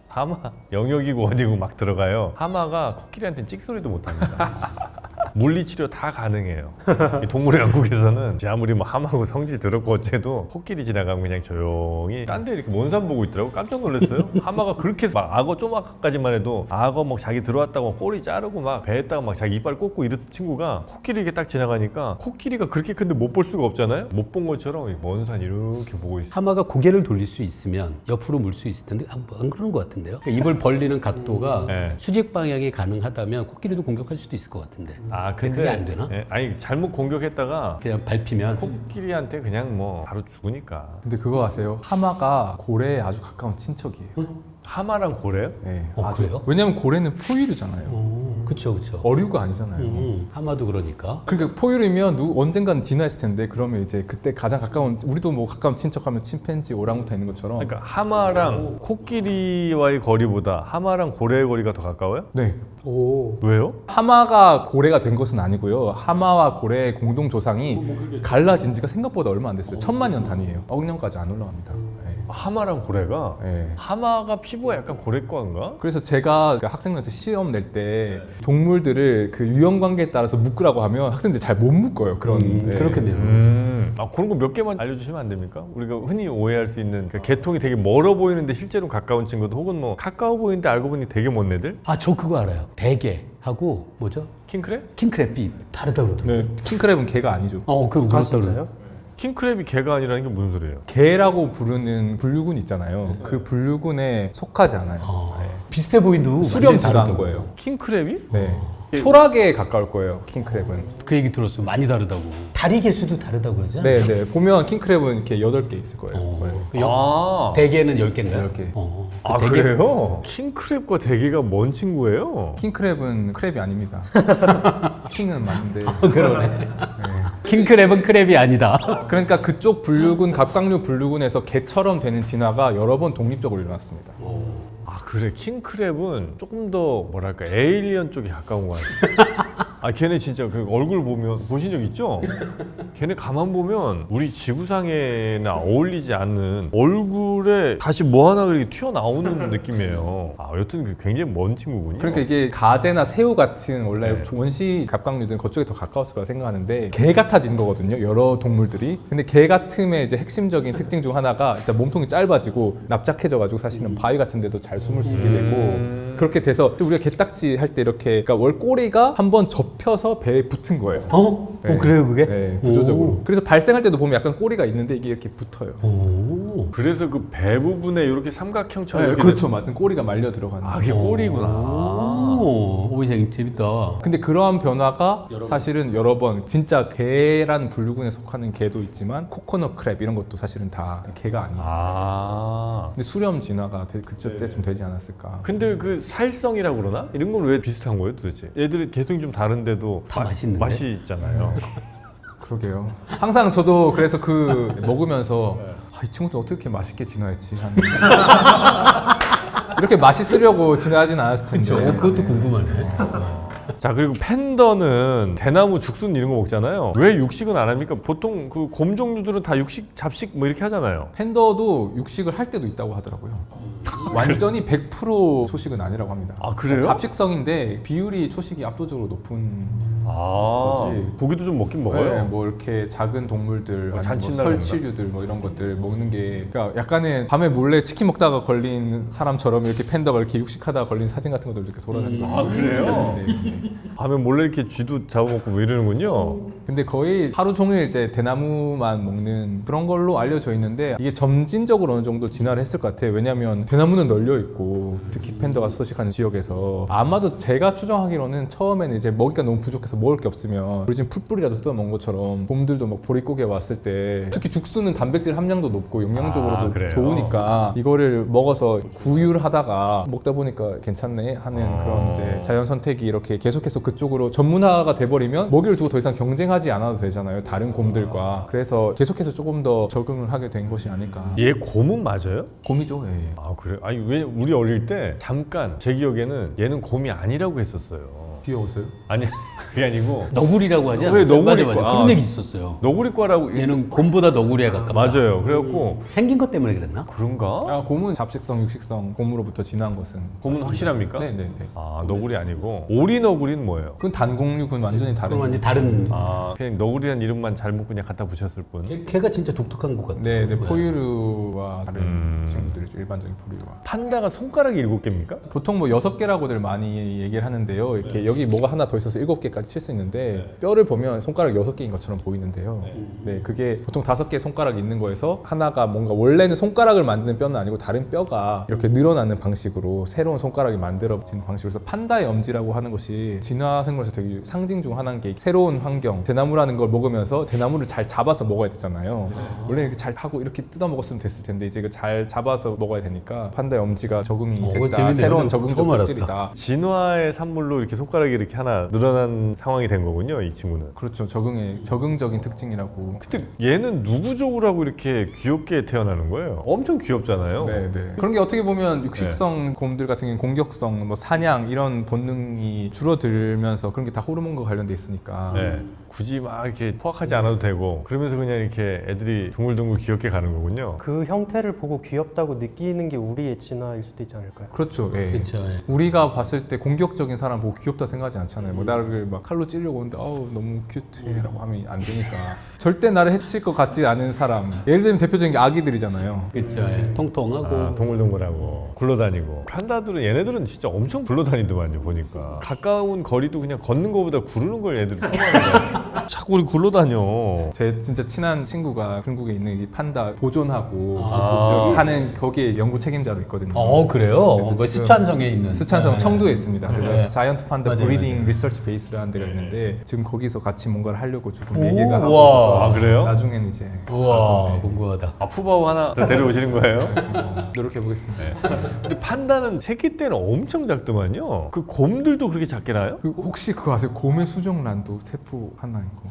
하마 영역이고 어디고 막 들어가요. 하마가 코끼리한테는 찍소리도 못합니다. 물리치료 다 가능해요. 이 동물의 왕국에서는 아무리 뭐 하마고 성질 더럽고 어째도 코끼리 지나가면 그냥 조용히 딴 데 이렇게 먼 산 보고 있더라고. 깜짝 놀랐어요. 하마가 그렇게 막 악어 쪼막까지만 해도 악어 막 자기 들어왔다고 꼬리 자르고 막 배에다가 막 자기 이빨 꽂고 이랬던 친구가 코끼리 이렇게 딱 지나가니까 코끼리가 그렇게 큰데 못 볼 수가 없잖아요. 못 본 것처럼 먼 산 이렇게 보고 있어. 하마가 고개를 돌릴 수 있으면 옆으로 물 수 있을 텐데 안 그런 것 같은데요. 그러니까 입을 벌리는 각도가 네. 수직 방향이 가능하다면 코끼리도 공격할 수도 있을 것 같은데. 아 근데 그게 안 되나? 예, 아니 잘못 공격했다가 그냥 밟히면 코끼리한테 그냥 뭐 바로 죽으니까. 근데 그거 아세요? 하마가 고래에 아주 가까운 친척이에요. 하마랑 고래요? 네, 그래요? 왜냐면 고래는 포유류잖아요. 그쵸. 어류가 아니잖아요. 하마도 그러니까. 그러니까 포유류면 언젠간 진화했을 텐데 그러면 이제 그때 가장 가까운 우리도 뭐 가까운 친척하면 침팬지, 오랑우탄 있는 것처럼. 그러니까 하마랑 코끼리와의 거리보다 하마랑 고래의 거리가 더 가까워요? 네. 오. 왜요? 하마가 고래가 된 것은 아니고요. 하마와 고래의 공동 조상이 갈라진 지가 생각보다 얼마 안 됐어요. 1000만 년 단위예요. 억 년까지 안 올라갑니다. 네. 하마랑 고래가? 네. 하마가 피부가 약간 고래과인가? 그래서 제가 학생들한테 시험 낼 때 동물들을 그 유형 관계에 따라서 묶으라고 하면 학생들이 잘 못 묶어요. 그런 네. 그렇겠네요. 아 그런 거 몇 개만 알려주시면 안 됩니까? 우리가 흔히 오해할 수 있는 그 계통이 되게 멀어 보이는데 실제로 가까운 친구들 혹은 뭐 가까워 보이는데 알고 보니 되게 먼 애들? 저 그거 알아요. 대게하고 뭐죠? 킹크랩? 킹크랩이 다르다 그러더라고요. 네, 킹크랩은 개가 아니죠. 그거 아 그렇다 진짜요? 킹크랩이 개가 아니라는 게 무슨 소리예요? 개라고 부르는 분류군 있잖아요. 그 분류군에 속하지 않아요. 비슷해 보인도 수렴지가 한 완전히 다르다고. 거예요. 킹크랩이? 네. 초락에 가까울 거예요. 킹크랩은. 그 얘기 들었어요. 많이 다르다고. 다리 개수도 다르다고 하죠? 네, 네. 보면 킹크랩은 이렇게 8개 있을 거예요. 네. 아, 대게는 10개인가요? 10개. 아 그래요? 킹크랩과 대게가 뭔 친구예요? 킹크랩은 크랩이 아닙니다. 킹은 맞는데. 그러네. 네. 킹크랩은 크랩이 아니다. 그러니까 그쪽 분류군, 갑각류 분류군에서 개처럼 되는 진화가 여러 번 독립적으로 일어났습니다. 아 그래 킹크랩은 조금 더 뭐랄까 에일리언 쪽에 가까운 거 같아요. 걔네 진짜 그 얼굴 보면 보신 적 있죠? 걔네 가만 보면 우리 지구상에나 어울리지 않는 얼굴에 다시 뭐 하나 그렇게 튀어나오는 느낌이에요. 여튼 굉장히 먼 친구군요. 그러니까 이게 가재나 새우 같은 원래 네. 원시 갑각류들은 그쪽에 더 가까웠을 거라 생각하는데 개 같아진 거거든요. 여러 동물들이. 근데 개 같음의 이제 핵심적인 특징 중 하나가 일단 몸통이 짧아지고 납작해져가지고 사실은 바위 같은 데도 잘 숨을 수 있게 되고 그렇게 돼서 또 우리가 개딱지 할 때 이렇게 그러니까 월 꼬리가 한번 접혀서 배에 붙은 거예요. 네. 그래요 그게? 네, 구조적으로. 그래서 발생할 때도 보면 약간 꼬리가 있는데 이게 이렇게 붙어요. 오. 그래서 그 배 부분에 이렇게 삼각형처럼 네, 이렇게 그렇죠, 맞습니다. 꼬리가 말려 들어가는. 그게 꼬리구나. 오, 재밌다. 근데 그러한 변화가 사실은 여러 번 진짜 개란 분류군에 속하는 개도 있지만 코코넛 크랩 이런 것도 사실은 다 개가 아니에요. 근데 수렴 진화가 그때 때좀 되지 않았을까. 근데 그 살성이라고 그러나? 이런 건 왜 비슷한 거예요 도대체? 얘들이 개성이 좀 다른데도 다 맛있는데? 맛이 있잖아요. 그러게요. 항상 저도 그래서 그 먹으면서 이 친구들 어떻게 이렇게 맛있게 진화했지 하는 이렇게 맛있으려고 진화하진 않았을 텐데. 그것도 궁금하네. 자 그리고 팬더는 대나무 죽순 이런 거 먹잖아요. 왜 육식은 안 합니까? 보통 그 곰 종류들은 다 육식, 잡식 뭐 이렇게 하잖아요. 팬더도 육식을 할 때도 있다고 하더라고요. 완전히 100% 초식은 아니라고 합니다. 그래요? 잡식성인데 비율이 초식이 압도적으로 높은 거지. 고기도 좀 먹긴 먹어요. 네, 뭐 이렇게 작은 동물들, 아니면 뭐 잔칫날인가? 설치류들 뭐 이런 것들 먹는 게, 그러니까 약간은 밤에 몰래 치킨 먹다가 걸린 사람처럼 이렇게 팬더가 이렇게 육식하다가 걸린 사진 같은 것들 이렇게 돌아다니고. 그래요? 네. 밤에 몰래 이렇게 쥐도 잡아먹고 뭐 이러는군요. 근데 거의 하루 종일 이제 대나무만 먹는 그런 걸로 알려져 있는데 이게 점진적으로 어느 정도 진화를 했을 것 같아요. 왜냐하면 대나무는 널려 있고 특히 팬더가 서식하는 지역에서 아마도 제가 추정하기로는 처음에는 이제 먹이가 너무 부족해서 먹을 게 없으면 우리 지금 풀뿌리라도 뜯어먹은 것처럼 곰들도 막 보릿고개 왔을 때 특히 죽순은 단백질 함량도 높고 영양적으로도 그래요? 좋으니까 이거를 먹어서 구휼하다가 먹다 보니까 괜찮네 하는 그런 이제 자연 선택이 이렇게 계속해서 그쪽으로 전문화가 돼버리면 먹이를 두고 더 이상 경쟁하지 않아도 되잖아요. 다른 곰들과. 그래서 계속해서 조금 더 적응을 하게 된 것이 아닐까. 얘 곰은 맞아요? 곰이죠. 예. 그래요? 왜 우리 어릴 때 잠깐 제 기억에는 얘는 곰이 아니라고 했었어요. 귀여웠어요? 아니 그게 아니고 너구리라고 하지 않아요? 왜 너구리과? 맞아. 그런 얘기 있었어요. 너구리과라고 얘는 곰보다 너구리에 가깝다. 맞아요. 그래갖고 생긴 것 때문에 그랬나? 그런가? 곰은 잡식성, 육식성, 곰으로부터 진화한 것은. 곰은 확실합니까? 네네네. 너구리 아니고 오리 너구리는 뭐예요? 그건 단공류, 그건 완전히 다른. 그럼 완전 다른. 그냥 너구리란 이름만 잘못 그냥 갖다 붙였을 뿐. 걔가 진짜 독특한 것 같아요. 네, 포유류와 다른 친구들이죠. 일반적인 포유류와. 판다가 손가락이 7개입니까? 보통 뭐 6개라고들 많이 얘기를 하는데요. 이렇게 여기 뭐가 하나 더 있어서 7개까지 칠 수 있는데 뼈를 보면 손가락 6개인 것처럼 보이는데요. 네, 그게 보통 5개 손가락이 있는 거에서 하나가 뭔가 원래는 손가락을 만드는 뼈는 아니고 다른 뼈가 이렇게 늘어나는 방식으로 새로운 손가락이 만들어지는 방식으로 해서 판다의 엄지라고 하는 것이 진화 생물에서 되게 상징 중 하나인 게 새로운 환경, 대나무라는 걸 먹으면서 대나무를 잘 잡아서 먹어야 되잖아요. 원래 이렇게 잘 하고 이렇게 뜯어 먹었으면 됐을 텐데 이제 잘 잡아서 먹어야 되니까 판다의 엄지가 적응이 됐다. 재밌네요. 새로운 처음 적응적 알았다. 특질이다. 진화의 산물로 이렇게 손가락이 이렇게 하나 늘어난 상황이 된 거군요, 이 친구는. 그렇죠. 적응적인 특징이라고. 근데 얘는 누구적으로 하고 이렇게 귀엽게 태어나는 거예요? 엄청 귀엽잖아요. 네. 그런 게 어떻게 보면 육식성 곰들 같은 경우는 공격성, 뭐 사냥 이런 본능이 줄어들면서 그런 게 다 호르몬과 관련돼 있으니까. 네. 굳이 막 이렇게 포악하지 않아도 되고 그러면서 그냥 이렇게 애들이 둥글둥글 귀엽게 가는 거군요. 그 형태를 보고 귀엽다고 느끼는 게 우리의 진화일 수도 있지 않을까요? 그렇죠. 예. 그렇죠. 예. 우리가 봤을 때 공격적인 사람 보고 귀엽다 생각하지 않잖아요. 뭐 나를 막 칼로 찌르고 오는데 아우 너무 큐트해라고 하면 안 되니까. 절대 나를 해칠 것 같지 않은 사람. 예를 들면 대표적인 게 아기들이잖아요. 그렇죠. 예. 통통하고. 동글동글하고 굴러다니고. 판다들은 얘네들은 진짜 엄청 굴러다니더만요 보니까. 가까운 거리도 그냥 걷는 거보다 구르는 걸 얘들이 좋아하는 거야. 자꾸 우리 굴러다녀. 제 진짜 친한 친구가 중국에 있는 이 판다 보존하고 하는 거기에 연구 책임자로 있거든요. 그래요? 그래서 뭐 지금 시천성에 있는. 스촨성 네. 청두에 있습니다. 네. 그래서 자이언트 판다 맞아요, 브리딩 맞아요. 리서치 베이스라는 데가 있는데 지금 거기서 같이 뭔가를 하려고 지금 오, 얘기가 하고 우와. 있어서 아, 그래요? 나중에는 이제 우와, 궁금하다. 푸바오 하나 더 데려오시는 거예요? 노력해 보겠습니다. 근데 판다는 새끼 때는 엄청 작더만요. 그 곰들도 그렇게 작게 나요? 그 혹시 그거 아세요? 곰의 수정란도 세포 하나인 거.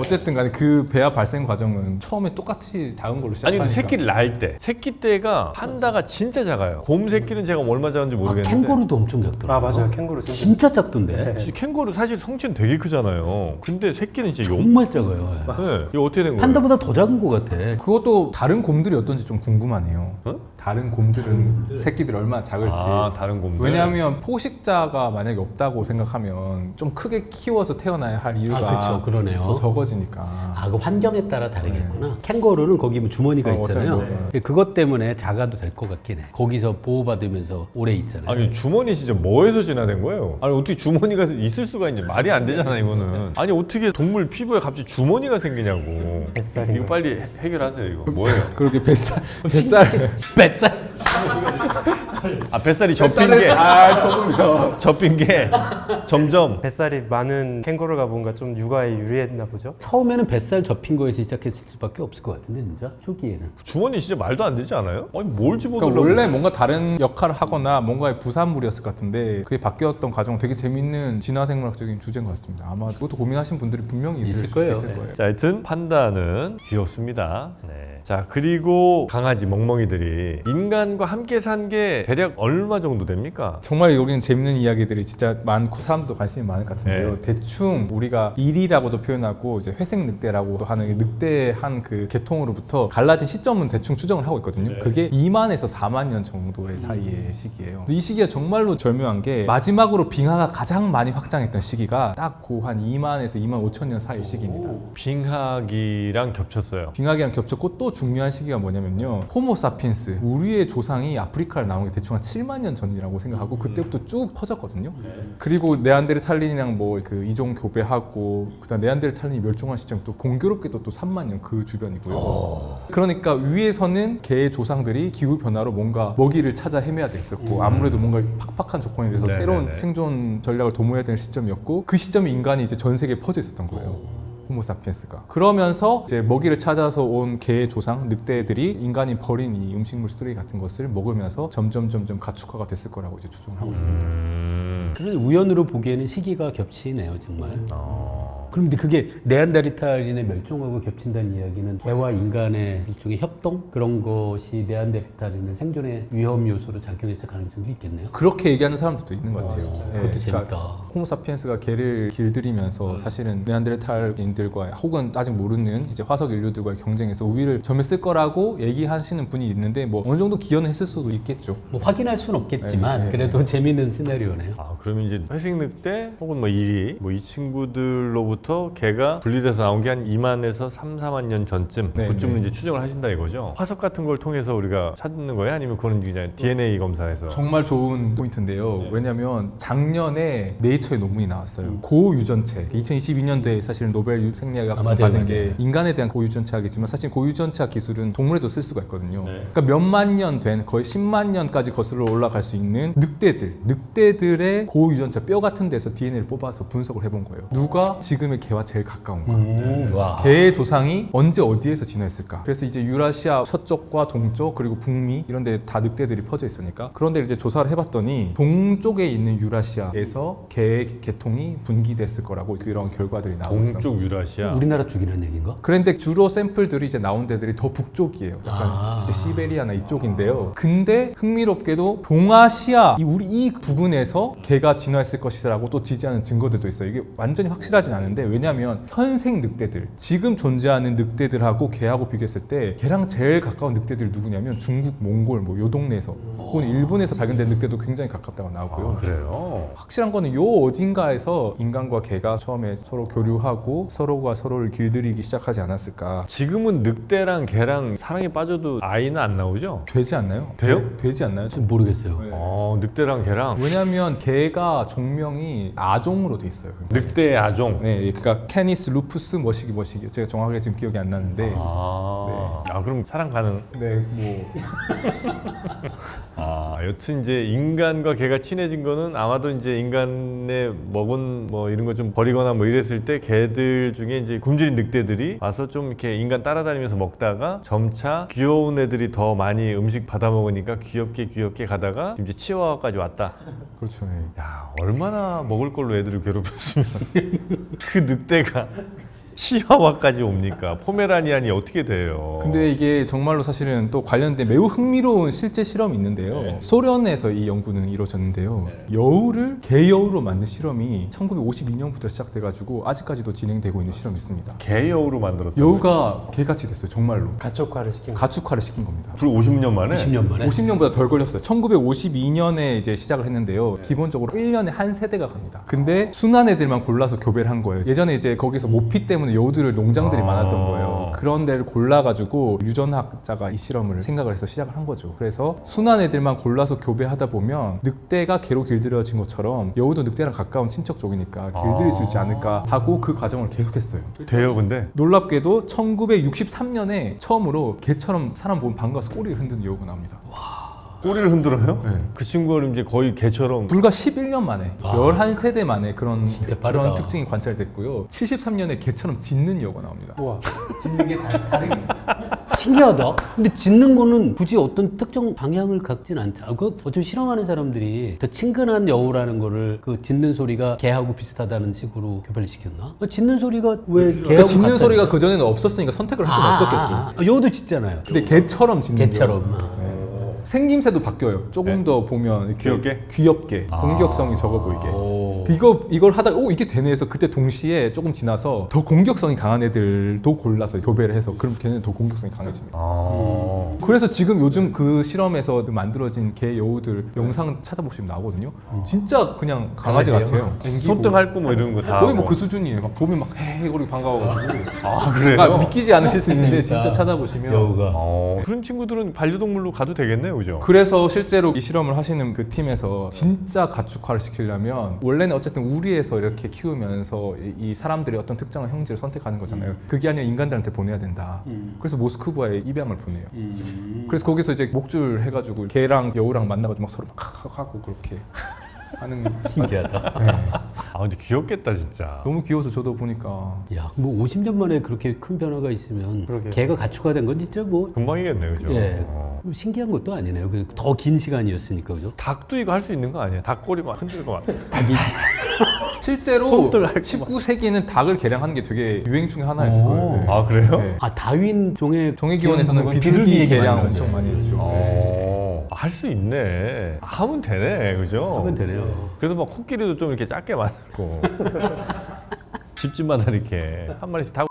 어쨌든 간에 그 배아 발생 과정은 처음에 똑같이 작은 걸로 아니 시작하니까. 근데 새끼를 낳을 때 새끼 때가 판다가 진짜 작아요. 곰 새끼는 제가 얼마 작은지 모르겠는데 캥거루도 엄청 작더라고요. 아 맞아요, 캥거루 진짜. 진짜 작던데. 진짜 캥거루 사실 성체는 되게 크잖아요. 근데 새끼는 진짜 정말 작아요. 네. 이거 어떻게 된 거예요? 판다보다 더 작은 것 같아. 그것도 다른 곰들이 어떤지 좀 궁금하네요. 어? 다른 곰들은 새끼들이 얼마나 작을지. 아 다른 곰들. 왜냐하면 포식자가 만약에 없다고 생각하면 좀 크게 키워서 태어나야 할 이유가 그쵸, 그러네요. 더 적어지니까. 아, 그 환경에 따라 다르겠구나. 캥거루는 거기 뭐 주머니가 있잖아요. 어차피 그것 때문에 작아도 될 것 같긴 해. 거기서 보호받으면서 오래 있잖아요. 아니 주머니 진짜 뭐에서 진화된 거예요? 아니 어떻게 주머니가 있을 수가 있는지 말이 안 되잖아 이거는. 아니 어떻게 동물 피부에 갑자기 주머니가 생기냐고. 뱃살인 이거 거. 빨리 해결하세요 이거 뭐예요? 그렇게 뱃살 뱃살. 아 뱃살이 접힌 뱃살을 게 잘 접으면 접힌 게 점점 뱃살이 많은 캥거루가 뭔가 좀 육아에 유리했나 보죠. 처음에는 뱃살 접힌 거에서 시작했을 수밖에 없을 것 같은데 진짜 초기에는. 주머니 진짜 말도 안 되지 않아요? 아니 뭘 그러니까 집어넣으려고? 원래 뭔가 다른 역할을 하거나 뭔가의 부산물이었을 것 같은데 그게 바뀌었던 과정 되게 재밌는 진화생물학적인 주제인 것 같습니다. 아마 그것도 고민하신 분들이 분명히 있을 거예요. 있을 네. 거예요. 자, 하여튼 판다는 귀엽습니다. 네. 자, 그리고 강아지 멍멍이들이 인간과 함께 산 게 대략 얼마 정도 됩니까? 정말 여기는 재밌는 이야기들이 진짜 많고 사람도 관심이 많을 것 같은데요. 네. 대충 우리가 일이라고도 표현하고 이제 회색 늑대라고 하는 늑대한 그 계통으로부터 갈라진 시점은 대충 추정을 하고 있거든요. 그게 2만에서 4만 년 정도의 사이의 시기예요. 이 시기가 정말로 절묘한 게 마지막으로 빙하가 가장 많이 확장했던 시기가 딱 그 한 2만에서 2만 5천 년 사이 시기입니다. 빙하기랑 겹쳤어요. 빙하기랑 겹쳤고 또 중요한 시기가 뭐냐면요. 호모사피엔스, 우리의 조상이 아프리카를 나온 게 대충 한 7만 년 전이라고 생각하고 그때부터 쭉 퍼졌거든요. 그리고 네안데르탈린이랑 뭐 그 이종 교배하고 그다음 네안데르탈린이 멸종한 시점 또 공교롭게도 또 3만 년 그 주변이고요. 그러니까 위에서는 개의 조상들이 기후 변화로 뭔가 먹이를 찾아 헤매야 됐었고 아무래도 뭔가 팍팍한 조건에 대해서 네네네. 새로운 생존 전략을 도모해야 되는 시점이었고 그 시점에 인간이 이제 전 세계에 퍼져 있었던 거예요. 호모사피엔스가. 그러면서 이제 먹이를 찾아서 온 개의 조상 늑대들이 인간이 버린 이 음식물 쓰레기 같은 것을 먹으면서 점점 가축화가 됐을 거라고 이제 추정을 하고 있습니다. 그래서 우연으로 보기에는 시기가 겹치네요 정말. 그런데 그게 네안데르탈인의 멸종하고 겹친다는 이야기는 개와 인간의 일종의 협동 그런 것이 네안데르탈인의 생존의 위험 요소로 작용했을 가능성도 있겠네요. 그렇게 얘기하는 사람들도 있는 것 같아요. 예, 그것도 재밌다. 그러니까 호모사피엔스가 개를 길들이면서 사실은 네안데르탈인들과 혹은 아직 모르는 이제 화석 인류들과의 경쟁에서 우위를 점했을 거라고 얘기하시는 분이 있는데 뭐 어느 정도 기여는 했을 수도 있겠죠. 뭐 확인할 수는 없겠지만 네. 그래도 재밌는 시나리오네요. 아, 그러면 이제 회색 늑대 혹은 뭐 이리 뭐 이 친구들로부터 개가 분리돼서 나온 게 한 2만에서 3, 4만 년 전쯤 네, 그쯤은 네. 이제 추정을 하신다 이거죠. 화석 같은 걸 통해서 우리가 찾는 거예요? 아니면 그거는 그냥 DNA 검사에서? 정말 좋은 포인트인데요. 왜냐하면 작년에 네이처에 논문이 나왔어요. 고유전체. 2022년도에 사실 노벨 생리학상 맞아요, 받은 맞아요. 게 인간에 대한 고유전체학이지만 사실 고유전체학 기술은 동물에도 쓸 수가 있거든요. 그러니까 몇만 년 된 거의 10만 년까지 거슬러 올라갈 수 있는 늑대들의 고유전체 뼈 같은 데서 DNA를 뽑아서 분석을 해본 거예요. 누가 지금의 개와 제일 가까운가? 와. 개의 조상이 언제 어디에서 진화했을까? 그래서 이제 유라시아 서쪽과 동쪽 그리고 북미 이런 데 다 늑대들이 퍼져 있으니까 그런 데 이제 조사를 해봤더니 동쪽에 있는 유라시아에서 개의 계통이 분기됐을 거라고 그런 결과들이 나왔어요. 동쪽 유라시아. 우리나라 쪽이라는 얘기인가? 그런데 주로 샘플들이 이제 나온 데들이 더 북쪽이에요. 약간 아. 진짜 시베리아나 이쪽인데요. 근데 흥미롭게도 동아시아 우리 이 부근에서 개가 진화했을 것이라고 또 지지하는 증거들도 있어요. 이게 완전히 확실하진 않은데 왜냐하면 현생 늑대들 지금 존재하는 늑대들하고 개하고 비교했을 때 개랑 제일 가까운 늑대들이 누구냐면 중국, 몽골 뭐 요 동네에서 혹은 일본에서 발견된 늑대도 굉장히 가깝다고 나오고요. 아, 그래요? 확실한 거는 요 어딘가에서 인간과 개가 처음에 서로 교류하고 서로가 서로를 길들이기 시작하지 않았을까. 지금은 늑대랑 개랑 사랑에 빠져도 아이는 안 나오죠? 되지 않나요? 돼요? 되지 않나요? 좀 모르겠어요. 늑대랑 개랑 왜냐하면 개가 종명이 아종으로 돼 있어요. 늑대의 아종. 네, 그러니까 캐니스 루푸스 머시기 제가 정확하게 지금 기억이 안 나는데 아 그럼 사랑 가능? 네, 뭐 여튼 이제 인간과 개가 친해진 거는 아마도 이제 인간의 먹은 뭐 이런 거 좀 버리거나 뭐 이랬을 때 개들 중에 이제 굶주린 늑대들이 와서 좀 이렇게 인간 따라다니면서 먹다가 점차 귀여운 애들이 더 많이 음식 받아 먹으니까 귀엽게 가다가 이제 치와와까지 왔다. 그렇죠. 네. 야 얼마나 먹을 걸로 애들을 괴롭혔으면 그 늑대가 치와와까지 옵니까? 포메라니안이 어떻게 돼요? 근데 이게 정말로 사실은 또 관련된 매우 흥미로운 실제 실험이 있는데요. 네. 소련에서 이 연구는 이루어졌는데요. 여우를 개여우로 만든 실험이 1952년부터 시작돼가지고 아직까지도 진행되고 있는 실험이 있습니다. 개여우로 만들었다. 여우가 개같이 됐어요, 정말로. 가축화를 시킨 거. 가축화를 시킨 겁니다. 불 50년 만에? 10년 만에 50년보다 덜 걸렸어요. 1952년에 이제 시작을 했는데요. 기본적으로 1년에 한 세대가 갑니다. 근데 순한 애들만 골라서 교배를 한 거예요. 예전에 이제 거기서 모피 때문에 여우들을 농장들이 많았던 거예요. 그런 데를 골라가지고 유전학자가 이 실험을 생각을 해서 시작을 한 거죠. 그래서 순한 애들만 골라서 교배하다 보면 늑대가 개로 길들여진 것처럼 여우도 늑대랑 가까운 친척 쪽이니까 길들일 수 있지 않을까 하고 그 과정을 계속했어요. 돼요, 근데? 놀랍게도 1963년에 처음으로 개처럼 사람 보면 반가워서 꼬리를 흔드는 여우가 나옵니다. 꼬리를 흔들어요? 네. 그 친구가 이제 거의 개처럼. 불과 11년 만에 11세대 만에 그런 빠르다. 그런 특징이 관찰됐고요. 73년에 개처럼 짖는 여우가 나옵니다. 우와. 짖는 게 다르게 신기하다. 근데 짖는 거는 굳이 어떤 특정 방향을 갖진 않잖아. 그 어차피 실험하는 사람들이 더 친근한 여우라는 거를 그 짖는 소리가 개하고 비슷하다는 식으로 교배를 시켰나? 짖는 소리가 왜 개하고 그러니까 짖는 같다니까? 소리가 그 전에는 없었으니까 선택을 할 수는 없었겠죠. 여우도 짖잖아요. 근데 개처럼 짖는 개처럼. 여우. 생김새도 바뀌어요. 조금 네? 더 보면 이렇게 귀엽게 공격성이 적어 보이게. 오. 이걸 하다가 이게 되네 해서 그때 동시에 조금 지나서 더 공격성이 강한 애들도 골라서 교배를 해서 그럼 걔는 더 공격성이 강해집니다. 그래서 지금 요즘 그 실험에서 만들어진 개 여우들 영상 찾아보시면 나오거든요. 진짜 그냥 강아지 강아지예요? 같아요. 앵기고. 손등 핥고 뭐 이런 거 다. 거의 뭐 하고. 그 수준이에요. 막 보면 막 헤헤거리고 반가워가지고. 아, 그래요? 아, 믿기지 않으실 수 있는데 진짜. 진짜 찾아보시면 여우가. 그런 친구들은 반려동물로 가도 되겠네요, 그죠? 그래서 실제로 이 실험을 하시는 그 팀에서 진짜 가축화를 시키려면 원래는 어쨌든 우리에서 이렇게 키우면서 이 사람들이 어떤 특정한 형질을 선택하는 거잖아요. 그게 아니라 인간들한테 보내야 된다. 그래서 모스크바에 입양을 보내요. 그래서 거기서 이제 목줄 해가지고 개랑 여우랑 만나가지고 막 서로 막 하고 그렇게 하는. 신기하다. 네. 아, 근데 귀엽겠다, 진짜. 너무 귀여워서 저도 보니까 야, 뭐 50년 만에 그렇게 큰 변화가 있으면 그러게요. 개가 가축화된 건 진짜 뭐 금방이겠네요, 그죠? 예, 신기한 것도 아니네요. 더 긴 시간이었으니까 그죠? 닭도 이거 할 수 있는 거 아니에요? 닭꼬리 막 흔들고 막. 닭이 실제로 손들 핥고 19세기에는 닭을 개량하는 게 되게 유행 중에 하나였을 거예요. 네. 아, 그래요? 네. 다윈 종의 정의기원에서는 비둘기 개량 엄청 많이 했죠. 할 수 있네. 하면 되네, 그죠? 하면 되네요. 그래서 막 코끼리도 좀 이렇게 작게 만들고 집집마다 이렇게 한 마리씩 다.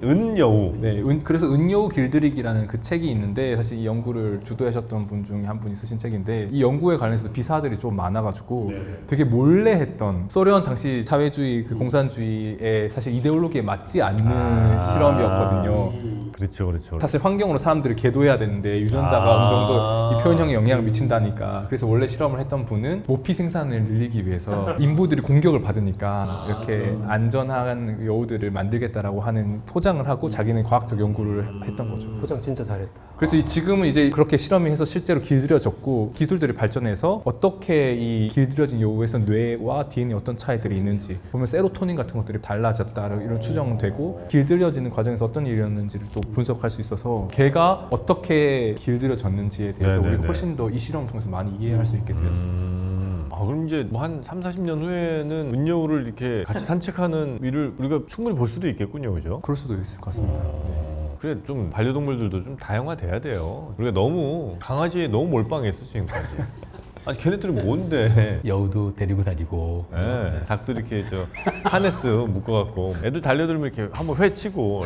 은여우. 네, 그래서 은여우 길들이기라는 그 책이 있는데 사실 이 연구를 주도하셨던 분 중에 한 분이 쓰신 책인데 이 연구에 관련해서 비사들이 좀 많아가지고 되게 몰래 했던 소련 당시 사회주의 그 공산주의의 사실 이데올로기에 맞지 않는 실험이었거든요. 그렇죠, 그렇죠. 사실 환경으로 사람들을 계도해야 되는데 유전자가 어느 정도 이 표현형에 영향을 미친다니까. 그래서 원래 실험을 했던 분은 모피 생산을 늘리기 위해서 인부들이 공격을 받으니까 이렇게 안전한 여우들을 만들겠다라고 하는 포장을 하고 자기는 과학적 연구를 했던 거죠. 포장 진짜 잘했다. 그래서 지금은 이제 그렇게 실험이 해서 실제로 길들여졌고 기술들이 발전해서 어떻게 이 길들여진 여우에서 뇌와 DNA 어떤 차이들이 있는지 보면 세로토닌 같은 것들이 달라졌다 이런 추정되고 길들여지는 과정에서 어떤 일이었는지를 또 분석할 수 있어서 개가 어떻게 길들여졌는지에 대해서 네네네. 우리가 훨씬 더 이 실험을 통해서 많이 이해할 수 있게 되었습니다. 아, 그럼 이제 뭐 한 3, 40년 후에는 은여우를 이렇게 같이 산책하는 일을 우리가 충분히 볼 수도 있겠군요, 그죠? 그럴 수도 있을 것 같습니다. 그래, 좀 반려동물들도 좀 다양화돼야 돼요. 우리가 너무 강아지에 너무 몰빵했어 지금까지. 아니 걔네들은 뭔데? 여우도 데리고 다니고 예, 닭도 이렇게 저 하네스 묶어갖고 애들 달려들면 이렇게 한번 회치고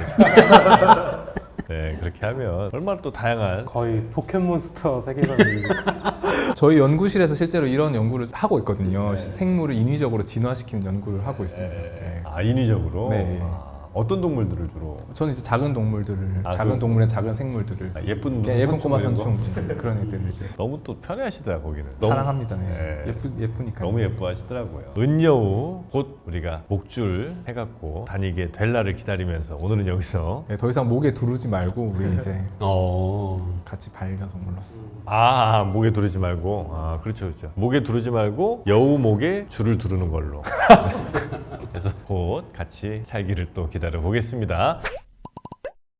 네, 그렇게 하면 얼마나 또 다양한. 거의 포켓몬스터 세계관이니까. 저희 연구실에서 실제로 이런 연구를 하고 있거든요. 생물을 인위적으로 진화시키는 연구를 하고 있습니다. 네. 아, 인위적으로. 네. 아, 어떤 동물들을 주로? 저는 이제 작은 동물들을, 아, 작은 그- 동물의 작은 생물들을, 예쁜 무슨 네, 예쁜 선충 꼬마 이런 거? 선충 그런 애들을 이제 너무 또 편애하시더라 거기는. 너무, 사랑합니다. 네. 네. 예쁘니까. 너무 예뻐하시더라고요. 은여우 곧 우리가 목줄 해갖고 다니게 될 날을 기다리면서 오늘은 여기서 네, 더 이상 목에 두르지 말고 우리 이제 같이 반려동물로서. 목에 두르지 말고 그렇죠 그렇죠 목에 두르지 말고 여우 목에 줄을 두르는 걸로 그래서 곧 같이 살기를 또 기다려 보겠습니다.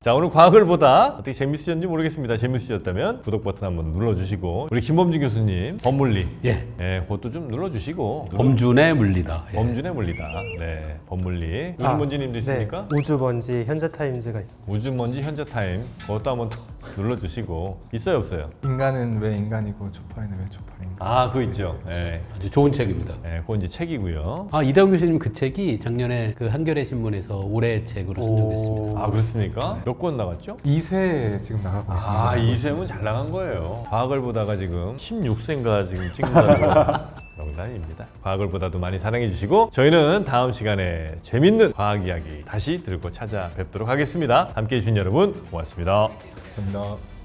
자, 오늘 과학을 보다 어떻게 재밌으셨는지 모르겠습니다. 재밌으셨다면 구독 버튼 한번 눌러주시고 우리 김범준 교수님 법물리 예. 그것도 좀 눌러주시고 범준의 물리다. 예. 범준의 물리다. 네, 법물리. 아, 우주먼지님도 있습니까? 네, 우주먼지 현재타임즈가 있습니다. 우주먼지 현자타임 그것도 한번 또 눌러주시고 있어요 없어요? 인간은 왜 인간이고 초파리는 왜 초파리인가? 아, 그거 있죠. 네. 아주 좋은 책입니다. 네, 그건 이제 책이고요. 아, 이다운 교수님 그 책이 작년에 그 한겨레 신문에서 올해 책으로 선정됐습니다. 아, 그렇습니까? 몇 권 나갔죠? 2세 지금 나가고 있습니다. 아, 이세은 잘 나간 거예요. 과학을 보다가 지금 16세인가 지금 찍는다고 농담입니다. 과학을 보다도 많이 사랑해 주시고 저희는 다음 시간에 재밌는 과학 이야기 다시 들고 찾아뵙도록 하겠습니다. 함께해 주신 여러분 고맙습니다. 감사합니다.